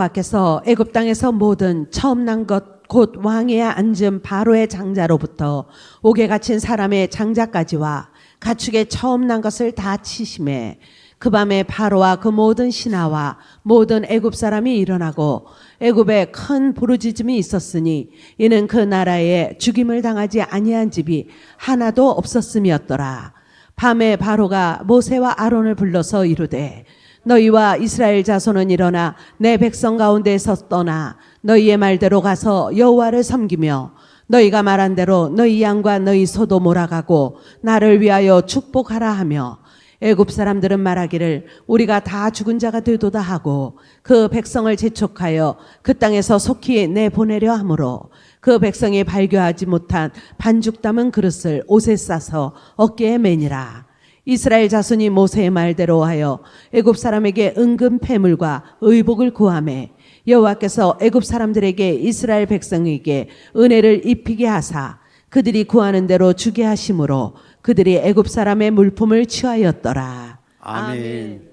밖에서 애굽 땅에서 모든 처음 난 것 곧 왕위에 앉은 바로의 장자로부터 옥에 갇힌 사람의 장자까지와 가축의 처음 난 것을 다 치심해 그 밤에 바로와 그 모든 신하와 모든 애굽 사람이 일어나고 애굽에 큰 부르짖음이 있었으니 이는 그 나라에 죽임을 당하지 아니한 집이 하나도 없었음이었더라. 밤에 바로가 모세와 아론을 불러서 이르되 너희와 이스라엘 자손은 일어나 내 백성 가운데에서 떠나 너희의 말대로 가서 여호와를 섬기며 너희가 말한 대로 너희 양과 너희 소도 몰아가고 나를 위하여 축복하라 하며 애굽 사람들은 말하기를 우리가 다 죽은 자가 되도다 하고 그 백성을 재촉하여 그 땅에서 속히 내보내려 하므로 그 백성이 발교하지 못한 반죽 담은 그릇을 옷에 싸서 어깨에 매니라. 이스라엘 자손이 모세의 말대로 하여 애굽 사람에게 은금 패물과 의복을 구하매 여호와께서 애굽 사람들에게 이스라엘 백성에게 은혜를 입히게 하사 그들이 구하는 대로 주게 하심으로 그들이 애굽 사람의 물품을 취하였더라. 아멘.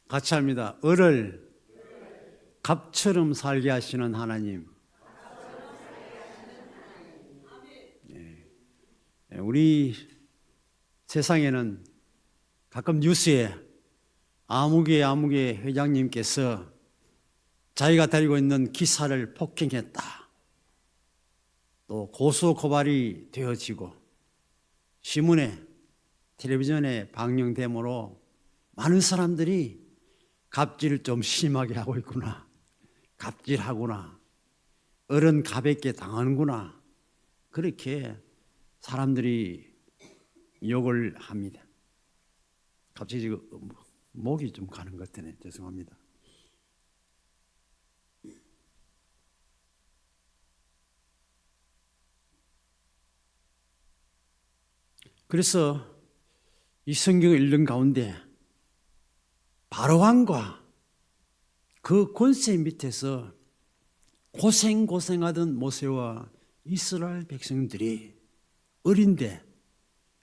같이 합니다. 을을 갑처럼 살게 하시는 하나님. 우리 세상에는 가끔 뉴스에 아무개 회장님께서 자기가 다니고 있는 기사를 폭행했다. 또 고소 고발이 되어지고 신문에 텔레비전에 방영됨으로 많은 사람들이 갑질을 좀 심하게 하고 있구나. 갑질하구나. 어른 가볍게 당하는구나. 그렇게 사람들이 욕을 합니다. 갑자기 지금 목이 좀 가는 것 같네. 죄송합니다. 그래서 이 성경을 읽는 가운데 바로왕과 그 권세 밑에서 고생하던 모세와 이스라엘 백성들이 어린데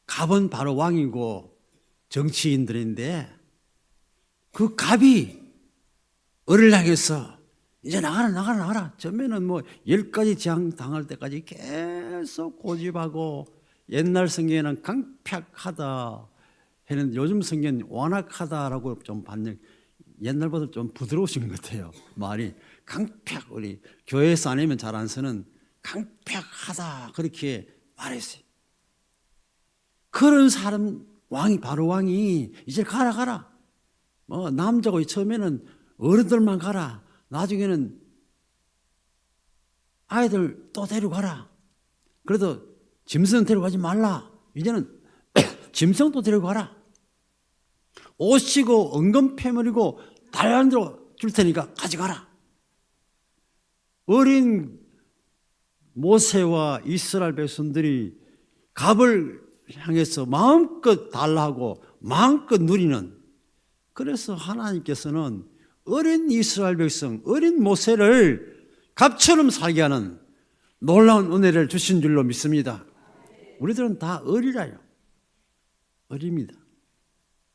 갑은 바로 왕이고 정치인들인데 그 갑이 을을 향해서 이제 나가라. 처음에는 뭐 10가지 재앙 당할 때까지 계속 고집하고 옛날 성경에는 강팍하다 했는데 요즘 성경은 완악하다라고 좀 반영, 옛날보다 좀 부드러우신 것 같아요. 말이 강팍, 우리 교회에서 아니면 잘 안 쓰는 강팍하다 그렇게 말했어요. 그런 사람 왕이 바로 왕이 이제 가라. 남자고 처음에는 어른들만 가라. 나중에는 아이들 또 데려가라. 그래도 짐승 데려가지 말라. 이제는 짐승도 데려가라. 옷이고 은금 패물이고 다양한 대로 줄 테니까 가져가라. 어린 모세와 이스라엘 백성들이 갑을 향해서 마음껏 달라하고 마음껏 누리는, 그래서 하나님께서는 어린 이스라엘 백성, 어린 모세를 갑처럼 살게 하는 놀라운 은혜를 주신 줄로 믿습니다. 우리들은 다 어리라요. 어립니다.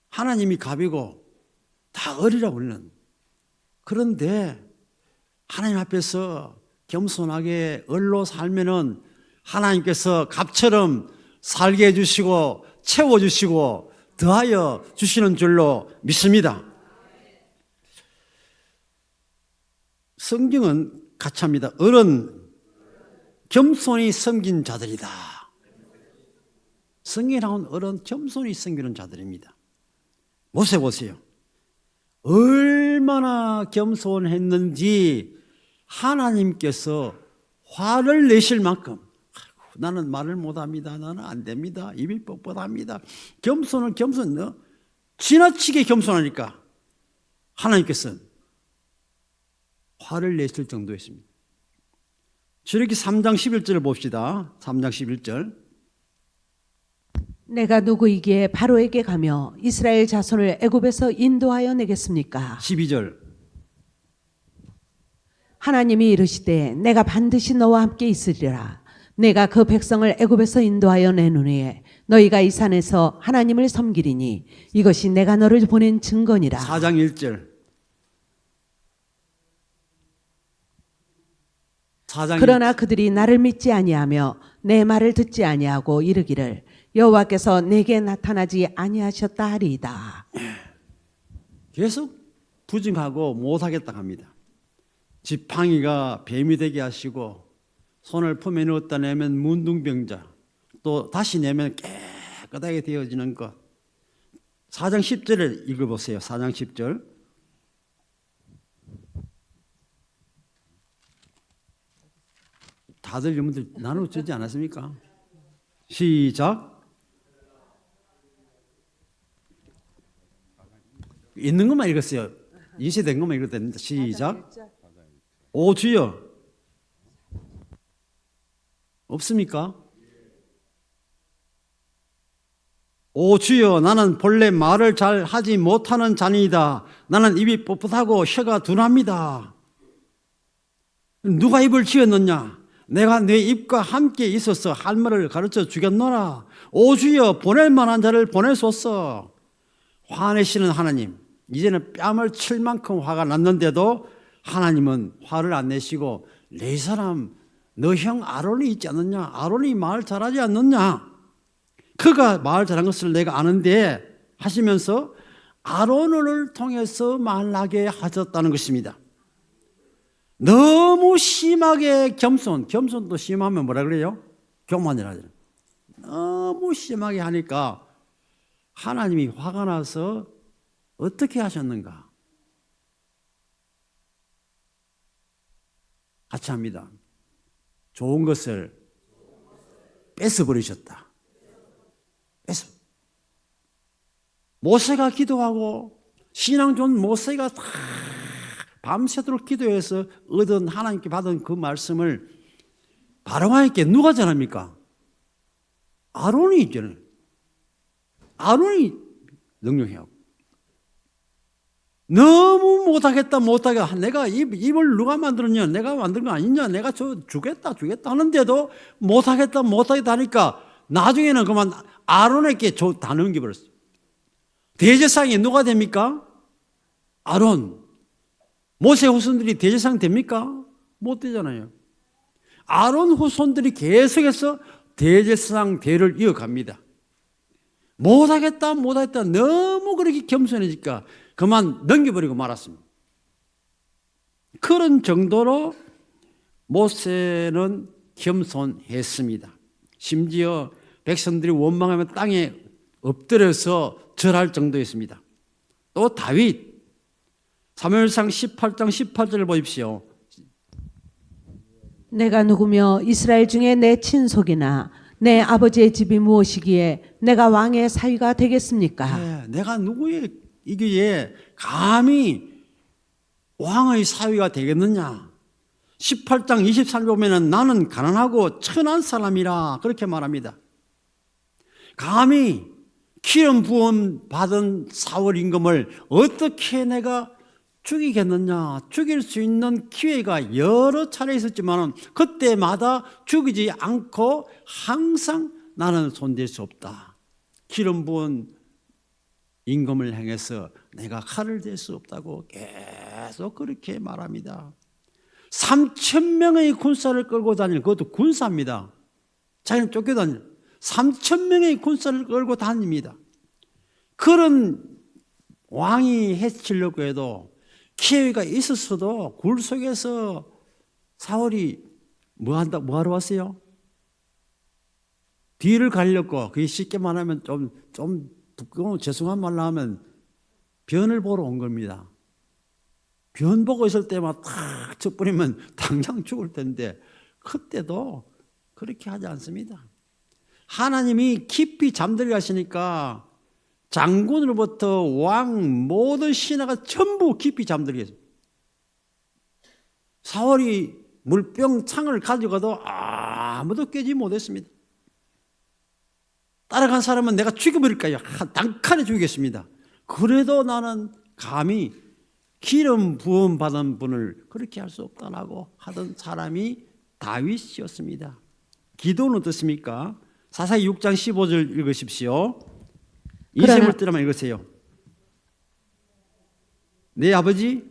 하나님이 갑이고 다 어리라 우리는. 그런데 하나님 앞에서 겸손하게 을로 살면은 하나님께서 갑처럼 살게 해주시고 채워주시고 더하여 주시는 줄로 믿습니다. 성경은 같이 합니다. 을은 겸손히 섬긴 자들이다. 성경에 나온 을은 겸손히 섬기는 자들입니다. 모세 보세요. 얼마나 겸손했는지 하나님께서 화를 내실 만큼, 나는 말을 못합니다. 나는 안 됩니다. 입이 뻣뻣합니다. 겸손은 지나치게 겸손하니까 하나님께서는 화를 내실 정도였습니다. 출애굽기 3장 11절을 봅시다. 3장 11절. 내가 누구이기에 바로에게 가며 이스라엘 자손을 애굽에서 인도하여 내겠습니까? 12절. 하나님이 이르시되 내가 반드시 너와 함께 있으리라. 내가 그 백성을 애굽에서 인도하여 낸 후에 너희가 이 산에서 하나님을 섬기리니 이것이 내가 너를 보낸 증거니라. 4장 1절. 사장이 그러나 그들이 나를 믿지 아니하며 내 말을 듣지 아니하고 이르기를 여호와께서 내게 나타나지 아니하셨다 하리이다. 계속 부증하고 못하겠다 합니다. 지팡이가 뱀이 되게 하시고 손을 품에 넣었다 내면 문둥병자, 또 다시 내면 깨끗하게 되어지는 것. 4장 10절을 읽어보세요. 4장 10절. 다들 여러분들 나눠주지 않았습니까? 시작. 있는 것만 읽었어요. 인쇄된 것만 읽어도 됩니다. 시작. 오 주여. 없습니까? 오 주여, 나는 본래 말을 잘 하지 못하는 자니이다. 나는 입이 뻣뻣하고 혀가 둔합니다. 누가 입을 지었느냐? 내가 내 입과 함께 있어서 할 말을 가르쳐 주겠노라. 오 주여, 보낼 만한 자를 보내소서. 화내시는 하나님, 이제는 뺨을 칠 만큼 화가 났는데도 하나님은 화를 안 내시고 내 사람 너 형 아론이 있지 않느냐? 아론이 말 잘하지 않느냐? 그가 말 잘한 것을 내가 아는데 하시면서 아론을 통해서 말하게 하셨다는 것입니다. 너무 심하게 겸손도 심하면 뭐라 그래요? 교만이라 그래요. 너무 심하게 하니까 하나님이 화가 나서 어떻게 하셨는가? 같이 합니다. 좋은 것을 뺏어버리셨다. 모세가 기도하고 신앙 좋은 모세가 다 밤새도록 기도해서 얻은 하나님께 받은 그 말씀을 바로왕에게 누가 전합니까? 아론이 있잖아요. 아론이 능력해요. 너무 못하겠다. 내가 입을 누가 만들었냐? 내가 만든 거 아니냐? 내가 주겠다 하는데도 못하겠다 하니까 나중에는 그만 아론에게 다 넘겨버렸어요. 대제사장이 누가 됩니까? 아론. 모세 후손들이 대제사장 됩니까? 못 되잖아요. 아론 후손들이 계속해서 대제사장 대를 이어갑니다. 못하겠다 너무 그렇게 겸손해지니까 그만 넘겨버리고 말았습니다. 그런 정도로 모세는 겸손했습니다. 심지어 백성들이 원망하면 땅에 엎드려서 절할 정도였습니다. 또 다윗 사무엘상 18장 18절을 보십시오. 내가 누구며 이스라엘 중에 내 친속이나 내 아버지의 집이 무엇이기에 내가 왕의 사위가 되겠습니까? 네, 내가 누구이기에 감히 왕의 사위가 되겠느냐? 18장 23절 보면 나는 가난하고 천한 사람이라 그렇게 말합니다. 감히 기름 부음 받은 사울 임금을 어떻게 내가 죽이겠느냐? 죽일 수 있는 기회가 여러 차례 있었지만 그때마다 죽이지 않고 항상 나는 손댈 수 없다. 기름 부은 임금을 향해서 내가 칼을 댈 수 없다고 계속 그렇게 말합니다. 3,000명의 군사를 끌고 다니는 그것도 군사입니다. 자기는 쫓겨다니는 3,000명의 군사를 끌고 다닙니다. 그런 왕이 해치려고 해도 기회가 있었어도 굴 속에서 사울이 뭐하러 왔어요? 뒤를 가려고, 그게 쉽게 말하면 좀 부끄러운 죄송한 말로 하면 변을 보러 온 겁니다. 변 보고 있을 때만 탁 쳐버리면 당장 죽을 텐데 그때도 그렇게 하지 않습니다. 하나님이 깊이 잠들게 하시니까 장군으로부터 왕 모든 신하가 전부 깊이 잠들게 했어요. 사울이 물병 창을 가져가도 아무도 깨지 못했습니다. 따라간 사람은 내가 죽여버릴까요? 단칼에 죽이겠습니다. 그래도 나는 감히 기름 부음 받은 분을 그렇게 할 수 없다라고 하던 사람이 다윗이었습니다. 기도는 어떻습니까? 사사기 6장 15절 읽으십시오. 이셈을 뜨라만 읽으세요. 내 아버지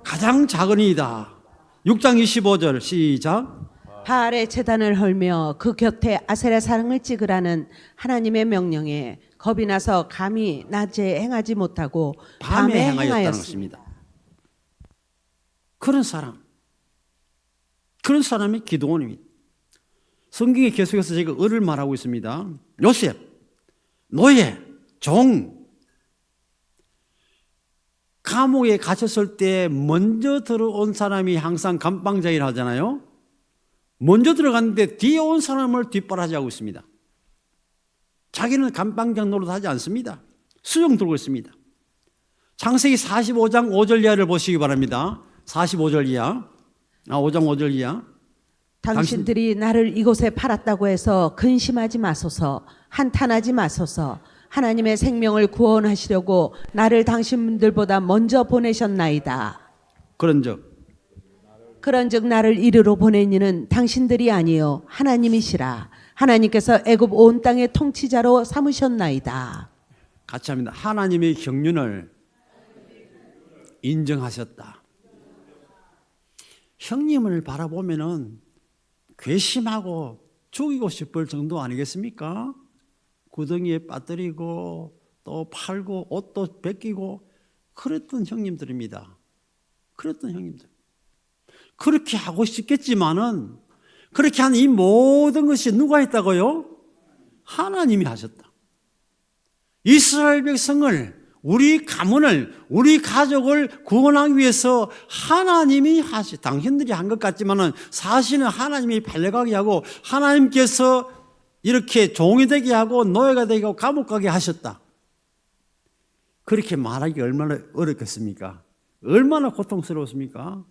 가장 작은 이다. 6장 25절 시작. 바알의 제단을 헐며 그 곁에 아세라 사랑을 찍으라는 하나님의 명령에 겁이 나서 감히 낮에 행하지 못하고 밤에 밤에 행하였다는 행하였습니다. 것입니다. 그런 사람이 기도원입니다. 성경에 계속해서 제가 을을 말하고 있습니다. 요셉, 노예, 종. 감옥에 갇혔을 때 먼저 들어온 사람이 항상 감방자일 하잖아요. 먼저 들어갔는데 뒤에 온 사람을 뒷바라지하고 있습니다. 자기는 감방장 노릇하지 않습니다. 수용 들고 있습니다. 창세기 45장 5절 이하를 보시기 바랍니다. 45절 이하. 5장 5절 이하. 당신들이 나를 이곳에 팔았다고 해서 근심하지 마소서, 한탄하지 마소서. 하나님의 생명을 구원하시려고 나를 당신들보다 먼저 보내셨나이다. 그런즉 나를 이리로 보낸 이는 당신들이 아니요 하나님이시라. 하나님께서 애굽 온 땅의 통치자로 삼으셨나이다. 같이 합니다. 하나님의 경륜을 인정하셨다. 형님을 바라보면은 괘씸하고 죽이고 싶을 정도 아니겠습니까? 구덩이에 빠뜨리고 또 팔고 옷도 벗기고 그랬던 형님들입니다. 그렇게 하고 싶겠지만은 그렇게 한 이 모든 것이 누가 했다고요? 하나님이 하셨다. 이스라엘 백성을, 우리 가문을, 우리 가족을 구원하기 위해서 하나님이 당신들이 한 것 같지만은 사실은 하나님이 팔려가게 하고 하나님께서 이렇게 종이 되게 하고 노예가 되게 하고 감옥 가게 하셨다. 그렇게 말하기 얼마나 어렵겠습니까? 얼마나 고통스러웠습니까?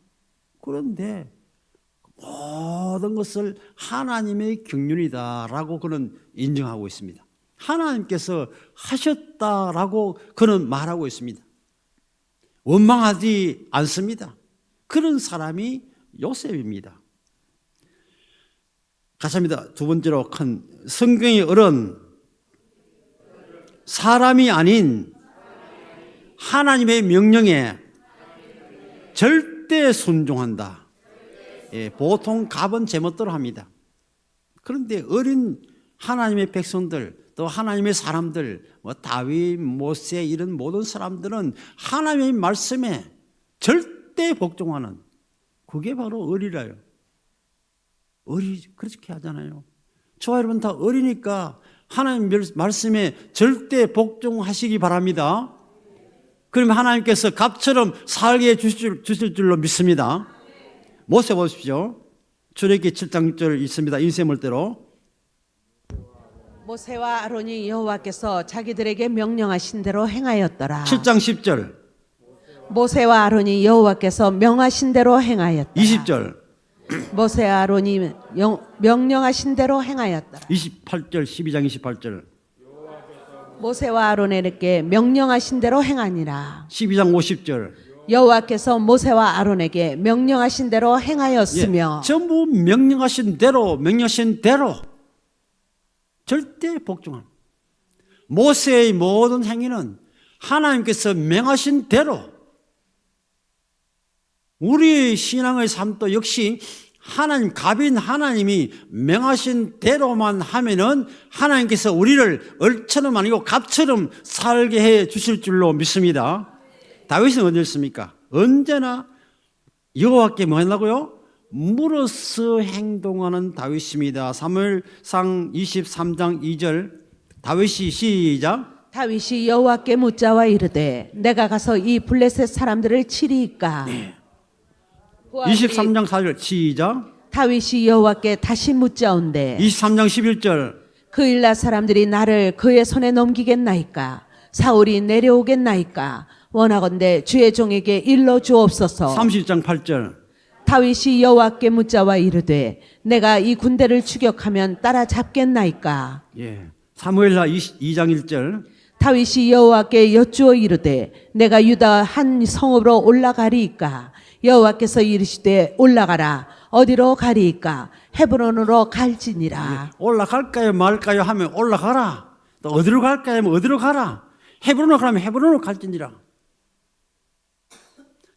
그런데 모든 것을 하나님의 경륜이다라고 그는 인정하고 있습니다. 하나님께서 하셨다라고 그는 말하고 있습니다. 원망하지 않습니다. 그런 사람이 요셉입니다. 같습니다. 두 번째로 큰 성경의 을은 사람이 아닌 하나님의 명령에 절대 순종한다. 예, 보통 갑은 제멋대로 합니다. 그런데 어린 하나님의 백성들, 또 하나님의 사람들, 다윗, 모세 이런 모든 사람들은 하나님의 말씀에 절대 복종하는, 그게 바로 을이라요. 을이 그렇게 하잖아요. 저와 여러분 다 을이니까 하나님 말씀에 절대 복종하시기 바랍니다. 그러면 하나님께서 갑처럼 살게 주실 줄로 믿습니다. 모세 보십시오. 출애굽기 7장 6절 있습니다. 인쇄물대로. 모세와 아론이 여호와께서 자기들에게 명령하신 대로 행하였더라. 7장 10절. 모세와 아론이 여호와께서 명하신 대로 행하였더라. 20절. 모세와 아론이 명령하신 대로 행하였더라. 28절, 12장 28절. 모세와 아론에게 명령하신 대로 행하니라. 12장 50절. 여호와께서 모세와 아론에게 명령하신 대로 행하였으며, 전부 명령하신 대로 절대 복종합니다. 모세의 모든 행위는 하나님께서 명하신 대로, 우리의 신앙의 삶도 역시 하나님, 갑인 하나님이 명하신 대로만 하면은 하나님께서 우리를 을처럼 아니고 갑처럼 살게 해 주실 줄로 믿습니다. 다윗은 어디였습니까? 언제나 여호와께 뭐 했나고요? 물어서 행동하는 다윗입니다. 사무엘상 23장 2절 다윗이 시작. 다윗이 여호와께 묻자와 이르되 내가 가서 이 블레셋 사람들을 치리이까. 23장 4절 시작. 다윗이 여호와께 다시 묻자온대 23장 11절 그 일라 사람들이 나를 그의 손에 넘기겠나이까. 사울이 내려오겠나이까. 원하건대 주의 종에게 일러 주옵소서. 30장 8절 다윗이 여호와께 묻자와 이르되 내가 이 군대를 추격하면 따라잡겠나이까. 사무엘하 2장 1절 다윗이 여호와께 여쭈어 이르되 내가 유다 한 성읍으로 올라가리이까. 여호와께서 이르시되 올라가라. 어디로 가리이까. 헤브론으로 갈지니라. 올라갈까요 말까요 하면 올라가라. 또 어디로 갈까요 하면 어디로 가라. 헤브론으로 가면 헤브론으로 갈지니라.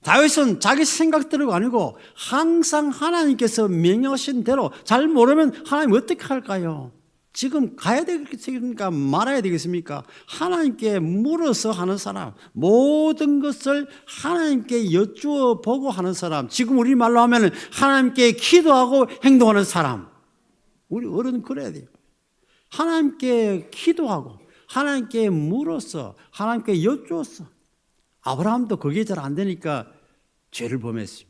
다윗은 자기 생각대로가 아니고 항상 하나님께서 명령하신 대로, 잘 모르면 하나님 어떻게 할까요? 지금 가야 되겠습니까? 말아야 되겠습니까? 하나님께 물어서 하는 사람, 모든 것을 하나님께 여쭈어 보고 하는 사람, 지금 우리 말로 하면 하나님께 기도하고 행동하는 사람. 우리 어른은 그래야 돼요. 하나님께 기도하고 하나님께 물어서 하나님께 여쭈었어. 아브라함도 그게 잘 안 되니까 죄를 범했어요.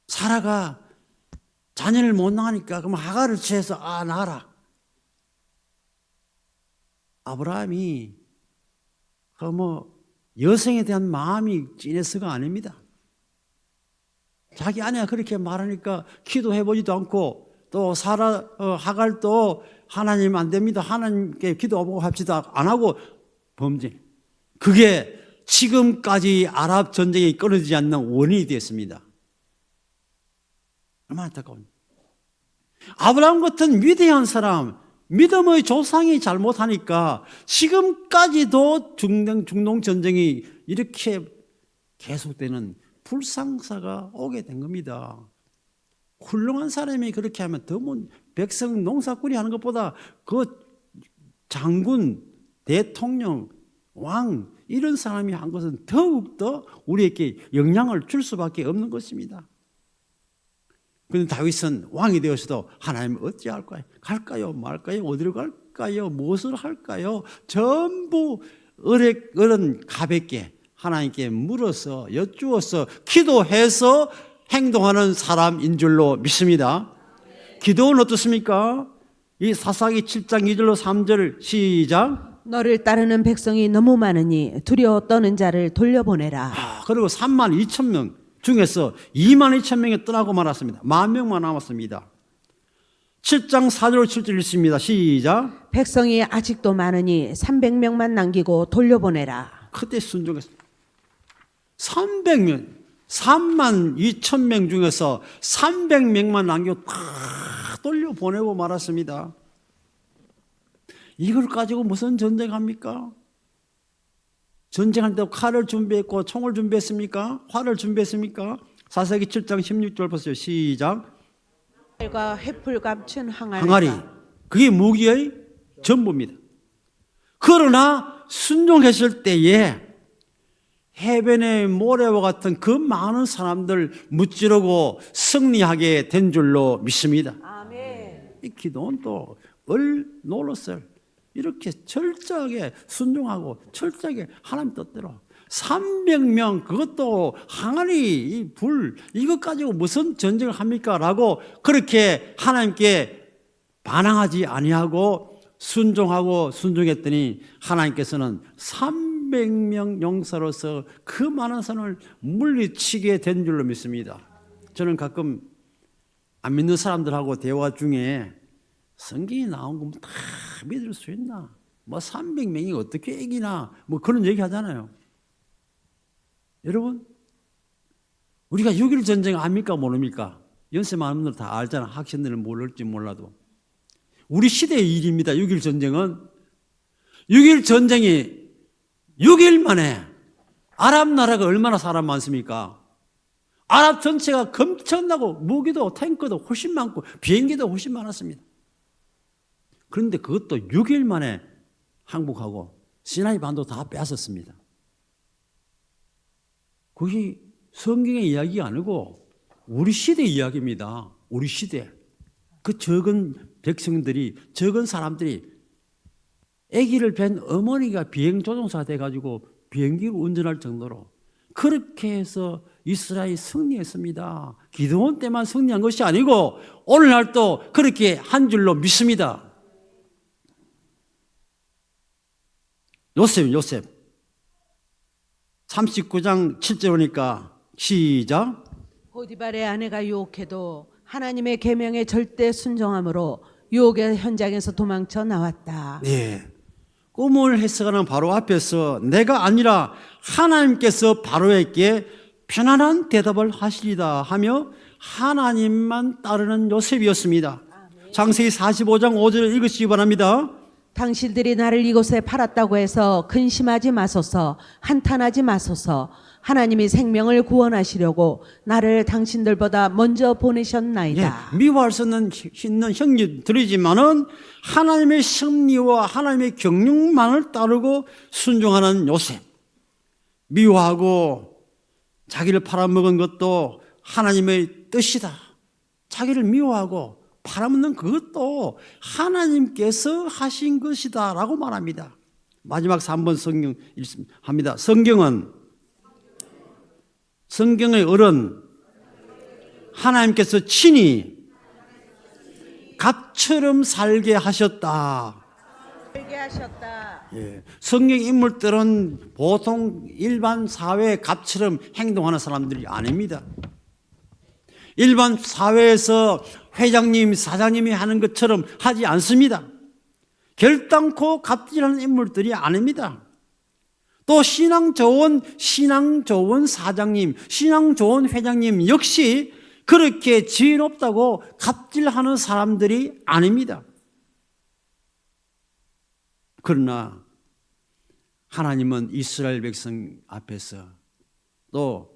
사라가 자녀를 못 낳으니까 그럼 하갈을 취해서 낳아라. 아브라함이 여성에 대한 마음이 진해서가 아닙니다. 자기 아내가 그렇게 말하니까 기도해보지도 않고, 또 하갈도 하나님 안 됩니다, 하나님께 기도하고 합시다 안 하고 범죄. 그게 지금까지 아랍 전쟁이 끊어지지 않는 원인이 됐습니다. 얼마나 안타까운. 아브라함 같은 위대한 사람, 믿음의 조상이 잘못하니까 지금까지도 중동 전쟁이 이렇게 계속되는 불상사가 오게 된 겁니다. 훌륭한 사람이 그렇게 하면 더 백성 농사꾼이 하는 것보다 그 장군, 대통령, 왕 이런 사람이 한 것은 더욱더 우리에게 영향을 줄 수밖에 없는 것입니다. 그런데 다윗은 왕이 되어서도 하나님 어찌할까요? 갈까요? 말까요? 어디로 갈까요? 무엇을 할까요? 전부 어른 가볍게 하나님께 물어서 여쭈어서 기도해서 행동하는 사람인 줄로 믿습니다. 기도는 어떻습니까? 이 사사기 7장 2절로 3절 시작. 너를 따르는 백성이 너무 많으니 두려워 떠는 자를 돌려보내라. 그리고 3만 2천 명 중에서 2만 2천 명이 떠나고 말았습니다. 10,000명만 남았습니다. 7장 4절 7절 읽습니다. 시작. 백성이 아직도 많으니 300명만 남기고 돌려보내라. 그때 순종했습니다. 300명, 3만 2천 명 중에서 300명만 남기고 다 돌려보내고 말았습니다. 이걸 가지고 무슨 전쟁합니까? 전쟁할 때 칼을 준비했고 총을 준비했습니까? 활을 준비했습니까? 사사기 7장 16절 보세요. 시작. 과 횃불 감춘 항아리. 그게 무기의 전부입니다. 그러나 순종했을 때에 해변의 모래와 같은 그 많은 사람들 무찌르고 승리하게 된 줄로 믿습니다. 아멘. 이 기도는 또 놀랐어요. 이렇게 철저하게 순종하고 철저하게 하나님 뜻대로 300명 그것도 항아리 불 이것 가지고 무슨 전쟁을 합니까? 라고 그렇게 하나님께 반항하지 아니하고 순종했더니 하나님께서는 300명 용사로서 그 많은 사람을 물리치게 된 줄로 믿습니다. 저는 가끔 안 믿는 사람들하고 대화 중에 성경이 나온 거면 다 믿을 수 있나? 300명이 어떻게 이기나? 그런 얘기 하잖아요. 여러분, 우리가 6.1 전쟁 압니까? 모릅니까? 연세 많은 분들 다 알잖아. 학생들은 모를지 몰라도. 우리 시대의 일입니다. 6.1 전쟁은. 6.1 전쟁이 6일 만에 아랍 나라가 얼마나 사람 많습니까? 아랍 전체가 검청나고 무기도 탱크도 훨씬 많고 비행기도 훨씬 많았습니다. 그런데 그것도 6일 만에 항복하고 시나이 반도 다 뺏었습니다. 그게 성경의 이야기가 아니고 우리 시대의 이야기입니다. 우리 시대. 그 적은 백성들이, 적은 사람들이 아기를 뵌 어머니가 비행조종사가 돼가지고 비행기를 운전할 정도로 그렇게 해서 이스라엘이 승리했습니다. 기드온 때만 승리한 것이 아니고 오늘날도 그렇게 한 줄로 믿습니다. 요셉 39장 7절 보니까 시작. 보디발의 아내가 유혹해도 하나님의 계명에 절대 순종함으로 유혹의 현장에서 도망쳐 나왔다. 네. 꿈을 해석하는 바로 앞에서 내가 아니라 하나님께서 바로에게 편안한 대답을 하시리다 하며 하나님만 따르는 요셉이었습니다. 창세기 45장 5절을 읽으시기 바랍니다. 당신들이 나를 이곳에 팔았다고 해서 근심하지 마소서, 한탄하지 마소서. 하나님이 생명을 구원하시려고 나를 당신들보다 먼저 보내셨나이다. 예, 미워할 수 있는 형제들이지만은 하나님의 섭리와 하나님의 경륜만을 따르고 순종하는 요셉. 미워하고 자기를 팔아먹은 것도 하나님의 뜻이다. 자기를 미워하고 팔아먹는 그것도 하나님께서 하신 것이다 라고 말합니다. 마지막 3번 성경 읽습니다. 성경의 어른 하나님께서 친히 갑처럼 살게 하셨다. 살게 하셨다. 예, 성경 인물들은 보통 일반 사회의 갑처럼 행동하는 사람들이 아닙니다. 일반 사회에서 회장님, 사장님이 하는 것처럼 하지 않습니다. 결단코 갑질하는 인물들이 아닙니다. 또 신앙 좋은 사장님, 신앙 좋은 회장님 역시 그렇게 지혜 높다고 갑질하는 사람들이 아닙니다. 그러나 하나님은 이스라엘 백성 앞에서 또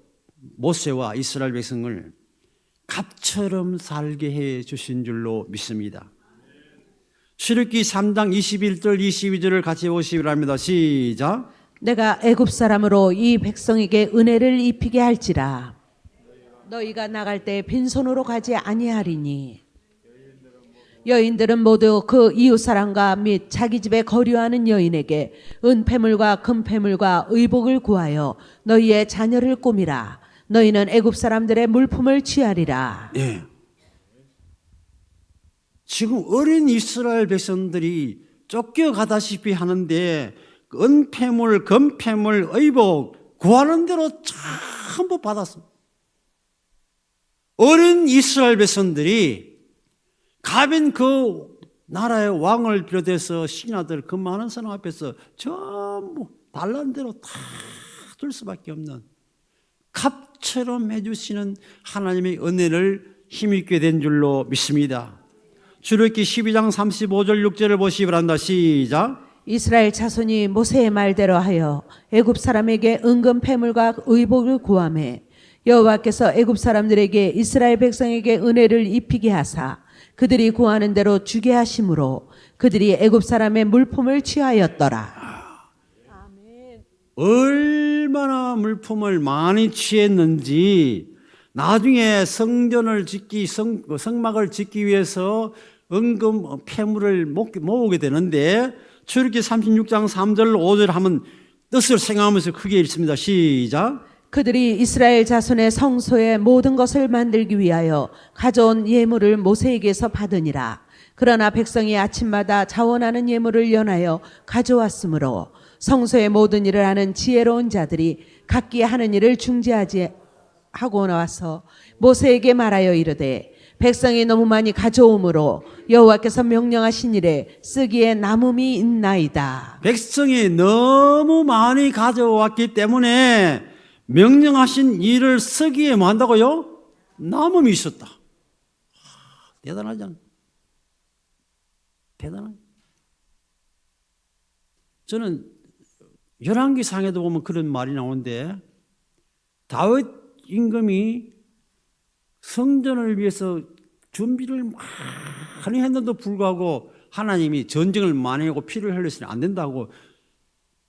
모세와 이스라엘 백성을 갑처럼 살게 해 주신 줄로 믿습니다. 출애굽기 3장 21절 22절을 같이 보시기 바랍니다. 시작. 내가 애굽 사람으로 이 백성에게 은혜를 입히게 할지라. 너희가 나갈 때 빈손으로 가지 아니하리니 여인들은 모두 그 이웃 사람과 및 자기 집에 거류하는 여인에게 은폐물과 금폐물과 의복을 구하여 너희의 자녀를 꾸미라. 너희는 애굽 사람들의 물품을 취하리라. 예. 지금 어린 이스라엘 백성들이 쫓겨가다시피 하는데 은폐물, 금폐물, 의복 구하는 대로 전부 받았습니다. 어린 이스라엘 백성들이 가빈 그 나라의 왕을 비롯해서 신하들 그 많은 사람 앞에서 전부 달란 대로 다 줄 수밖에 없는 갑처럼 해주시는 하나님의 은혜를 힘입게 된 줄로 믿습니다. 출애굽기 12장 35절 6절을 보시기 바랍니다. 시작. 이스라엘 자손이 모세의 말대로 하여 애굽 사람에게 은금 패물과 의복을 구하매 여호와께서 애굽 사람들에게 이스라엘 백성에게 은혜를 입히게 하사 그들이 구하는 대로 주게 하심으로 그들이 애굽 사람의 물품을 취하였더라. 얼마나 물품을 많이 취했는지 나중에 성전을 짓기 성막을 짓기 위해서 은금 폐물을 모으게 되는데 출애굽기 36장 3절 5절 하면 뜻을 생각하면서 크게 읽습니다. 시작. 그들이 이스라엘 자손의 성소의 모든 것을 만들기 위하여 가져온 예물을 모세에게서 받으니라. 그러나 백성이 아침마다 자원하는 예물을 연하여 가져왔으므로 성소의 모든 일을 하는 지혜로운 자들이 각기 하는 일을 중지하지 하고 나와서 모세에게 말하여 이르되 백성이 너무 많이 가져오므로 여호와께서 명령하신 일에 쓰기에 남음이 있나이다. 백성이 너무 많이 가져왔기 때문에 명령하신 일을 쓰기에 뭐 한다고요? 남음이 있었다. 대단하지 않나? 대단하죠. 저는 열왕기 상에도 보면 그런 말이 나오는데 다윗 임금이 성전을 위해서 준비를 많이 했는데도 불구하고 하나님이 전쟁을 많이 하고 피를 흘렸으니 안 된다고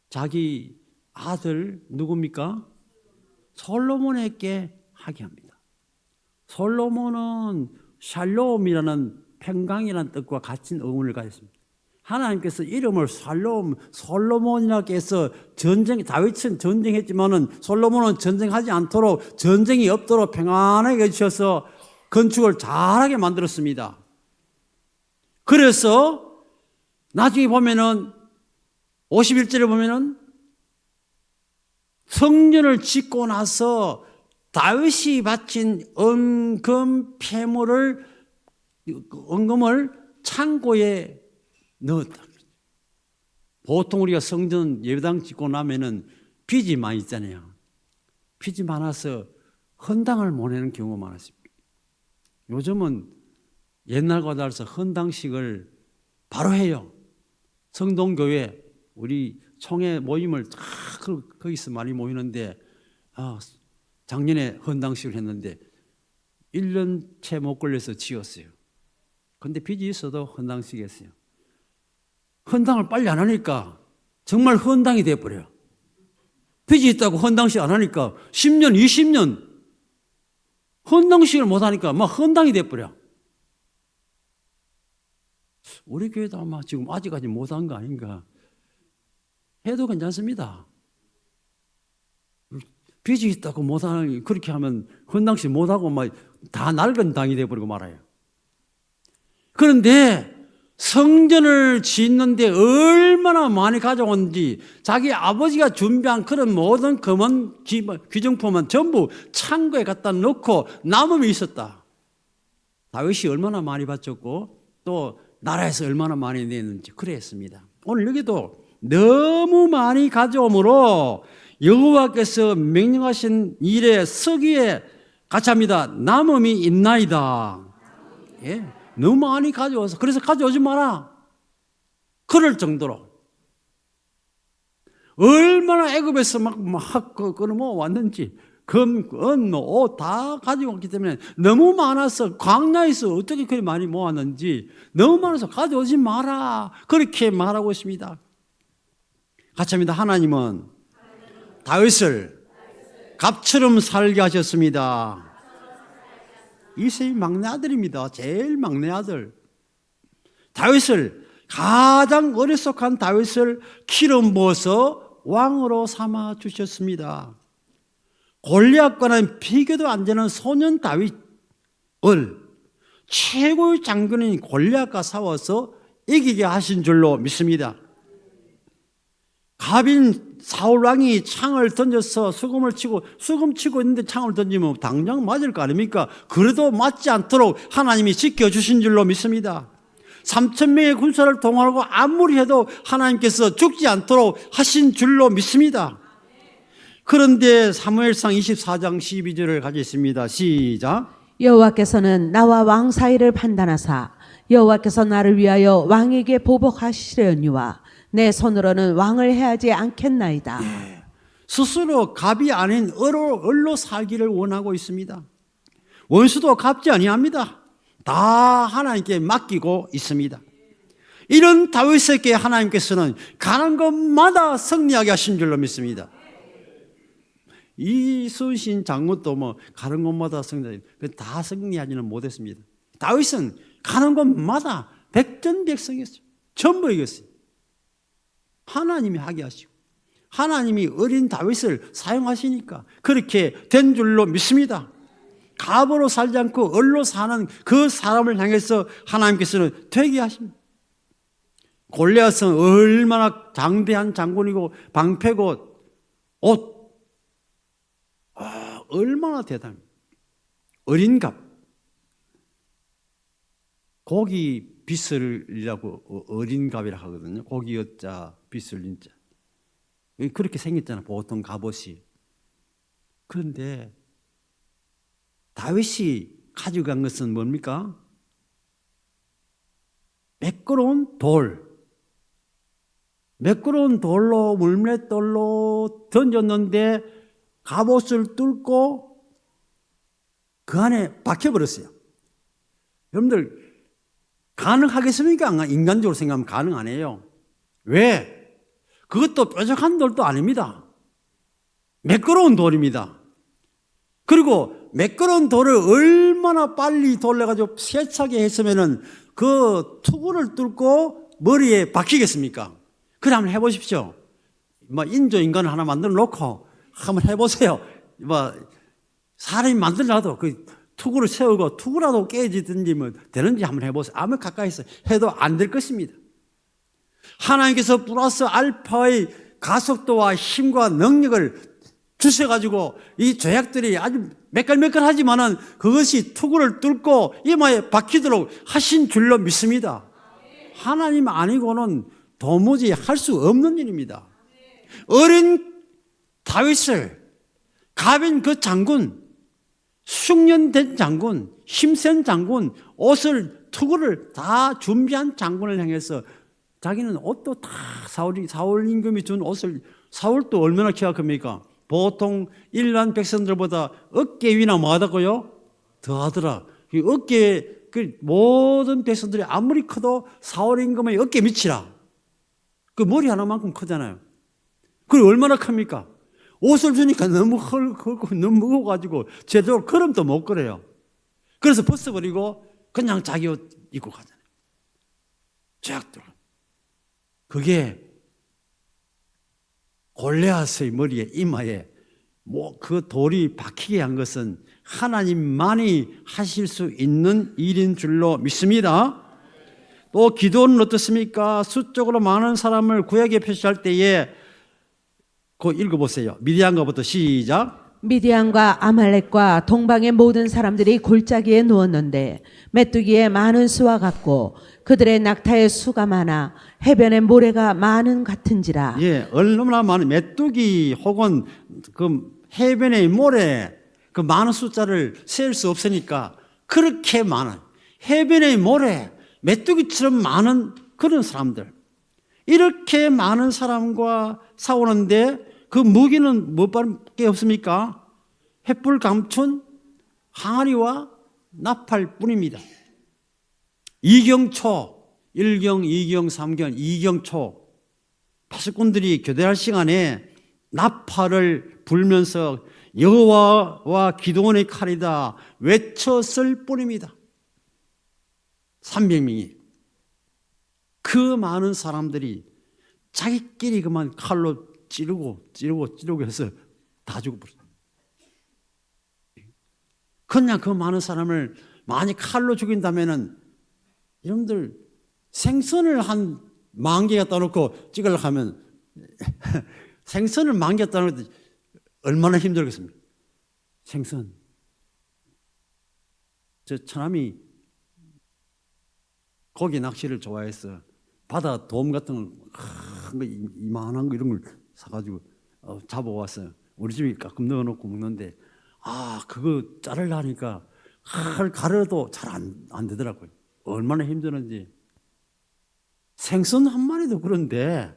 자기 아들 누굽니까? 솔로몬에게 하게 합니다. 솔로몬은 샬롬이라는 평강이라는 뜻과 같은 의문을 가졌습니다. 하나님께서 이름을 솔로몬이라고 해서 다윗은 전쟁했지만은 솔로몬은 전쟁하지 않도록 전쟁이 없도록 평안하게 해주셔서 건축을 잘하게 만들었습니다. 그래서 나중에 보면은 51절에 보면은 성전을 짓고 나서 다윗이 바친 은금 폐물을 은금을 창고에 넣었다. 보통 우리가 성전 예배당 짓고 나면은 빚이 많이 있잖아요. 빚이 많아서 헌당을 못 내는 경우가 많았습니다. 요즘은 옛날과 달라서 헌당식을 바로 해요. 성동교회 우리 총회 모임을 다 거기서 많이 모이는데 작년에 헌당식을 했는데 1년 채 못 걸려서 지었어요. 근데 빚이 있어도 헌당식 했어요. 헌당을 빨리 안 하니까 정말 헌당이 돼버려요. 빚이 있다고 헌당식 안 하니까 10년, 20년 헌당식을 못 하니까 막 헌당이 돼버려. 우리 교회도 아마 지금 아직까지 못한 거 아닌가. 해도 괜찮습니다. 빚이 있다고 못하는, 그렇게 하면 헌당식 못하고 막 다 낡은 당이 돼버리고 말아요. 그런데 성전을 짓는데 얼마나 많이 가져온지, 자기 아버지가 준비한 그런 모든 금은 귀정품은 전부 창고에 갖다 놓고 남음이 있었다. 다윗이 얼마나 많이 바쳤고 또 나라에서 얼마나 많이 냈는지 그랬습니다. 오늘 여기도 너무 많이 가져오므로 여호와께서 명령하신 일에 서기에 같이 합니다. 남음이 있나이다. 예, 너무 많이 가져와서, 그래서 가져오지 마라. 그럴 정도로 얼마나 애굽에서 막 끌어모아 왔는지, 금, 은, 옷 다 가지고 왔기 때문에 너무 많아서, 광야에서 어떻게 그렇게 많이 모았는지 너무 많아서 가져오지 마라. 그렇게 말하고 있습니다. 같이 합니다. 하나님은 다윗을 갑처럼 살게 하셨습니다. 이세의 막내 아들입니다. 제일 막내 아들. 다윗을, 가장 어리석한 다윗을 기름 부어서 왕으로 삼아 주셨습니다. 골리앗과는 비교도 안 되는 소년 다윗을 최고의 장군인 골리앗과 싸워서 이기게 하신 줄로 믿습니다. 갑인 사울 왕이 창을 던져서 수금 치고 있는데 창을 던지면 당장 맞을 거 아닙니까? 그래도 맞지 않도록 하나님이 지켜주신 줄로 믿습니다. 3,000명의 군사를 동원하고 아무리 해도 하나님께서 죽지 않도록 하신 줄로 믿습니다. 그런데 사무엘상 24장 12절을 가지겠습니다. 시작. 여호와께서는 나와 왕 사이를 판단하사 여호와께서 나를 위하여 왕에게 보복하시려니와 내 손으로는 왕을 해하지 않겠나이다. 예, 스스로 갑이 아닌 을로 살기를 원하고 있습니다. 원수도 갚지 아니합니다. 다 하나님께 맡기고 있습니다. 이런 다윗에게 하나님께서는 가는 곳마다 승리하게 하신 줄로 믿습니다. 이순신 장군도 뭐 가는 곳마다 다 승리하지는 못했습니다. 다윗은 가는 곳마다 백전백승했어요. 전부 이겼어요. 하나님이 하게 하시고 하나님이 어린 다윗을 사용하시니까 그렇게 된 줄로 믿습니다. 갑으로 살지 않고 을로 사는 그 사람을 향해서 하나님께서는 되게 하십니다. 골리앗은 얼마나 장대한 장군이고 방패고 옷, 얼마나 대단합니다. 어린 갑, 고기 빗을이라고 어린 갑이라 하거든요. 고기 여자 빗을 인자, 그렇게 생겼잖아 보통 갑옷이. 그런데 다윗이 가져간 것은 뭡니까? 매끄러운 돌로 물맷돌로 던졌는데 갑옷을 뚫고 그 안에 박혀버렸어요. 여러분들 가능하겠습니까? 인간적으로 생각하면 가능 안 해요. 왜? 그것도 뾰족한 돌도 아닙니다. 매끄러운 돌입니다. 그리고 매끄러운 돌을 얼마나 빨리 돌려가지고 세차게 했으면은 그 투구를 뚫고 머리에 박히겠습니까? 그래 한번 해보십시오. 인조인간을 하나 만들어 놓고 한번 해보세요. 사람이 만들어놔도 그 투구를 세우고 투구라도 깨지든지 뭐 되는지 한번 해보세요. 아무 가까이서 해도 안 될 것입니다. 하나님께서 플러스 알파의 가속도와 힘과 능력을 주셔가지고 이 조약들이 아주 매끌매끌하지만은 그것이 투구를 뚫고 이마에 박히도록 하신 줄로 믿습니다. 하나님 아니고는 도무지 할 수 없는 일입니다. 어린 다윗을 갑인 그 장군, 숙련된 장군, 힘센 장군, 옷을 투구를 다 준비한 장군을 향해서 자기는 옷도 다 사울 임금이 준 옷을, 사울도 얼마나 기억합니까? 보통 일반 백성들보다 어깨 위나 뭐하다고요? 더하더라. 어깨에 그 모든 백성들이 아무리 커도 사울 임금의 어깨 밑이라. 그 머리 하나만큼 크잖아요. 그리고 얼마나 큽니까? 옷을 주니까 너무 헐고 너무 무거워가지고 제대로 걸음도 못 걸어요. 그래서 벗어버리고 그냥 자기 옷 입고 가잖아요. 쫙 들어. 그게 골리앗의 머리에 이마에 뭐 그 돌이 박히게 한 것은 하나님만이 하실 수 있는 일인 줄로 믿습니다. 또 기도는 어떻습니까? 수적으로 많은 사람을 구약에 표시할 때에 그거 읽어보세요. 미디안가부터 시작. 미디안과 아말렉과 동방의 모든 사람들이 골짜기에 누웠는데 메뚜기의 많은 수와 같고 그들의 낙타의 수가 많아 해변의 모래가 많은 같은지라. 예, 얼마나 많은 메뚜기 혹은 그 해변의 모래 그 많은 숫자를 셀 수 없으니까 그렇게 많은 해변의 모래 메뚜기처럼 많은 그런 사람들 이렇게 많은 사람과 싸우는데 그 무기는 뭐밖에 없습니까? 횃불 감춘 항아리와 나팔 뿐입니다. 이경초 1경, 2경, 3경, 2경초 파수꾼들이 교대할 시간에 나팔을 불면서 여호와와 기도원의 칼이다 외쳤을 뿐입니다. 300명이 그 많은 사람들이 자기끼리 그만 칼로 찌르고 해서 다 죽어버렸어요. 그냥 그 많은 사람을 많이 칼로 죽인다면은 여러분들 생선을 한 10,000개 갖다 놓고 찍으려고 하면 생선을 10,000개 갖다 놓고 얼마나 힘들겠습니까? 생선. 저 처남이 고기 낚시를 좋아해서 바다 돔 같은 거 이만한 거 이런 걸 사가지고 잡아왔어요. 우리 집에 가끔 넣어놓고 먹는데 그거 자르려 하니까 가려도 잘 안 되더라고요. 얼마나 힘드는지. 생선 한 마리도 그런데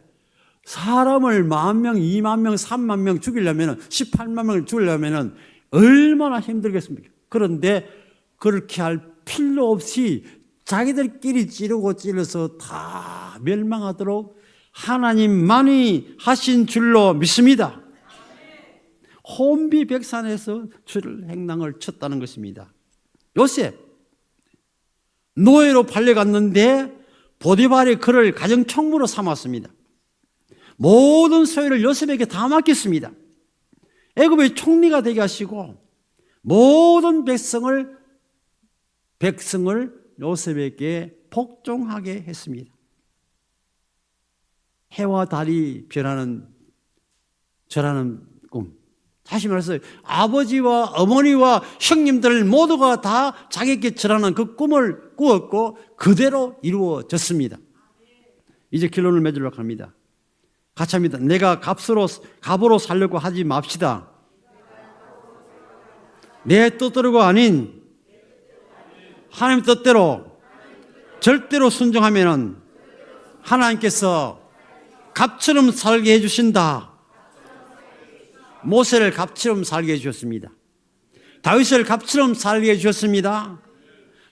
사람을 10,000명, 20,000명, 30,000명 죽이려면 18만 명을 죽이려면 얼마나 힘들겠습니까? 그런데 그렇게 할 필요 없이 자기들끼리 찌르서 다 멸망하도록 하나님만이 하신 줄로 믿습니다. 혼비백산에서 주를 행랑을 쳤다는 것입니다. 요셉 노예로 팔려갔는데 보디발이 그를 가정총무로 삼았습니다. 모든 소유를 요셉에게 다 맡겼습니다. 애굽의 총리가 되게 하시고 모든 백성을 요셉에게 복종하게 했습니다. 해와 달이 변하는 절하는 꿈. 다시 말해서 아버지와 어머니와 형님들 모두가 다 자기에게 절하는 그 꿈을 꾸었고 그대로 이루어졌습니다. 이제 결론을 맺으려고 합니다. 같이 합니다. 내가 갑으로 살려고 하지 맙시다. 내 뜻대로가 아닌 하나님 뜻대로 절대로 순종하면 하나님께서 갑처럼 살게 해주신다. 모세를 갑처럼 살게 해주셨습니다. 다윗을 갑처럼 살게 해주셨습니다.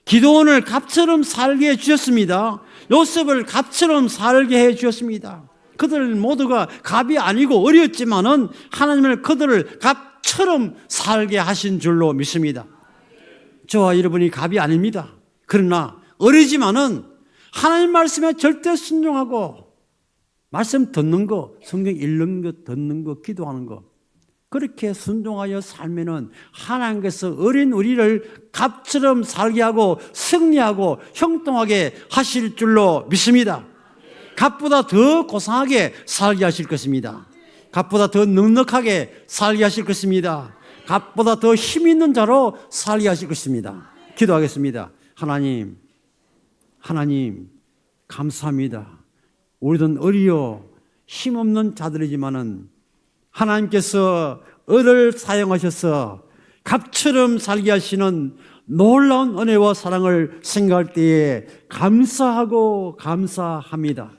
기도원을 갑처럼 살게 해주셨습니다. 요셉을 갑처럼 살게 해주셨습니다. 그들 모두가 갑이 아니고 어렸지만은 하나님을 그들을 갑처럼 살게 하신 줄로 믿습니다. 저와 여러분이 갑이 아닙니다. 그러나 어리지만은 하나님 말씀에 절대 순종하고 말씀 듣는 거, 성경 읽는 거, 듣는 거, 기도하는 거 그렇게 순종하여 살면은 하나님께서 어린 우리를 갑처럼 살게 하고 승리하고 형통하게 하실 줄로 믿습니다. 갑보다 더 고상하게 살게 하실 것입니다. 갑보다 더 넉넉하게 살게 하실 것입니다. 갑보다 더 힘 있는 자로 살게 하실 것입니다. 기도하겠습니다. 하나님 감사합니다. 우리는 어리요 힘없는 자들이지만은 하나님께서 을을 사용하셔서 갑처럼 살게 하시는 놀라운 은혜와 사랑을 생각할 때에 감사합니다.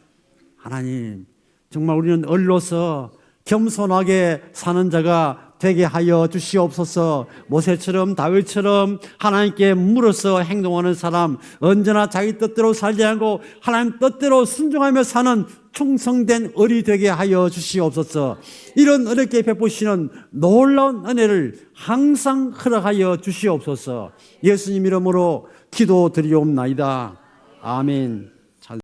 하나님, 정말 우리는 을로서 겸손하게 사는 자가 되게 하여 주시옵소서. 모세처럼 다윗처럼 하나님께 물어서 행동하는 사람, 언제나 자기 뜻대로 살지 않고 하나님 뜻대로 순종하며 사는 충성된 을이 되게 하여 주시옵소서. 이런 어렵게 베푸시는 놀라운 은혜를 항상 허락하여 주시옵소서. 예수님 이름으로 기도드리옵나이다. 아멘.